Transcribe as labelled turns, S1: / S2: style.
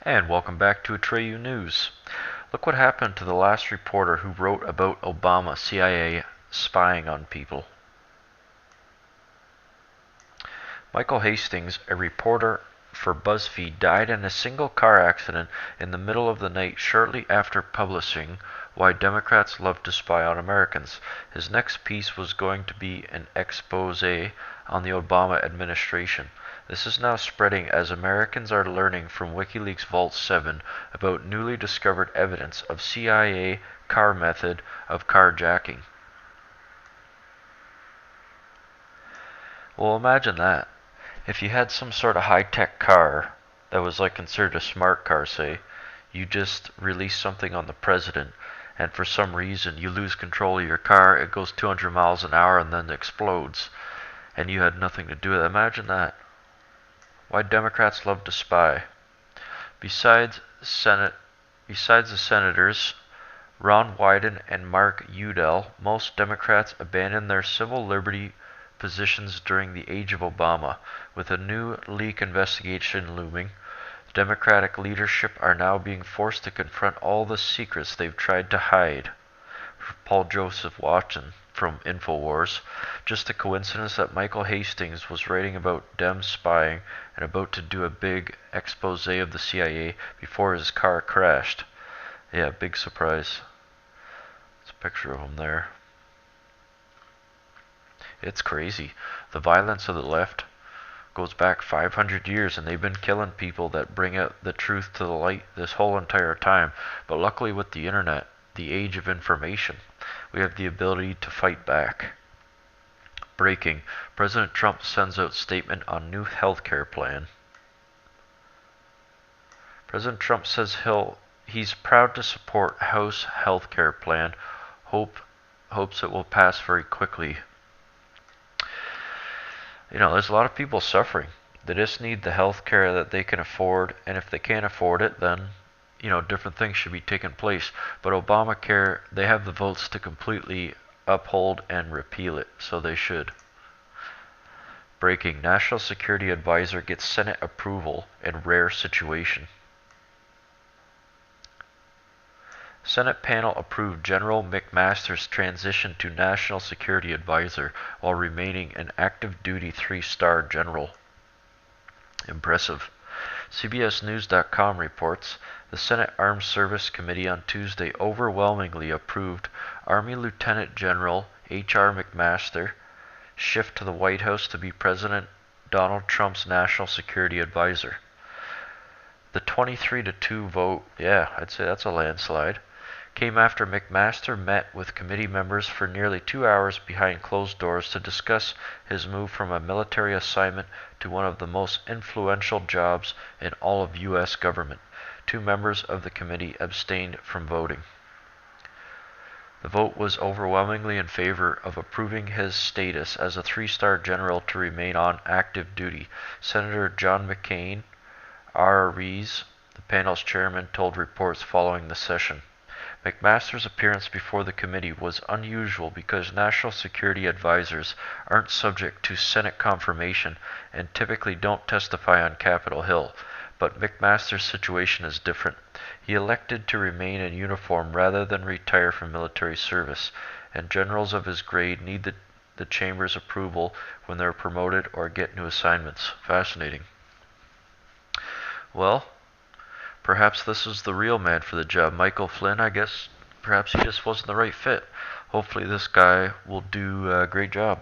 S1: And welcome back to Atreyu News. Look what happened to the last reporter who wrote about Obama CIA spying on people. Michael Hastings, a reporter for BuzzFeed, died in a single car accident in the middle of the night shortly after publishing Why Democrats Love to Spy on Americans. His next piece was going to be an expose on the Obama administration. This is now spreading as Americans are learning from WikiLeaks Vault 7 about newly discovered evidence of CIA car method of carjacking. Well, imagine that. If you had some sort of high-tech car that was like considered a smart car, say, you just release something on the president, and for some reason you lose control of your car, it goes 200 miles an hour and then explodes, and you had nothing to do with it. Imagine that. Why Democrats love to spy. Besides the senators Ron Wyden and Mark Udell, most Democrats abandoned their civil liberty positions during the age of Obama. With a new leak investigation looming, Democratic leadership are now being forced to confront all the secrets they've tried to hide. Paul Joseph Watson from InfoWars. Just a coincidence that Michael Hastings was writing about Dems spying and about to do a big expose of the CIA before his car crashed. Yeah, big surprise. It's a picture of him there. It's crazy. The violence of the left goes back 500 years, and they've been killing people that bring out the truth to the light this whole entire time. But luckily with the internet, the age of information, we have the ability to fight back. Breaking. President Trump sends out statement on new health care plan. President Trump says he's proud to support House health care plan. Hopes it will pass very quickly. There's a lot of people suffering. They just need the health care that they can afford, and if they can't afford it, then different things should be taking place. But Obamacare, they have the votes to completely uphold and repeal it, so they should. Breaking. National Security Advisor gets Senate approval in rare situation. Senate panel approved General McMaster's transition to National Security Advisor while remaining an active duty 3-star general. Impressive. CBSNews.com reports the Senate Armed Service Committee on Tuesday overwhelmingly approved Army Lieutenant General H.R. McMaster shift to the White House to be President Donald Trump's National Security Advisor. The 23-2 vote, yeah, I'd say that's a landslide, came after McMaster met with committee members for nearly 2 hours behind closed doors to discuss his move from a military assignment to one of the most influential jobs in all of U.S. government. 2 members of the committee abstained from voting. The vote was overwhelmingly in favor of approving his status as a 3-star general to remain on active duty. Senator John McCain, RREs, the panel's chairman, told reports following the session. McMaster's appearance before the committee was unusual because national security advisors aren't subject to Senate confirmation and typically don't testify on Capitol Hill. But McMaster's situation is different. He elected to remain in uniform rather than retire from military service, and generals of his grade need the chamber's approval when they're promoted or get new assignments. Fascinating. Well, perhaps this is the real man for the job. Michael Flynn, I guess, perhaps he just wasn't the right fit. Hopefully this guy will do a great job.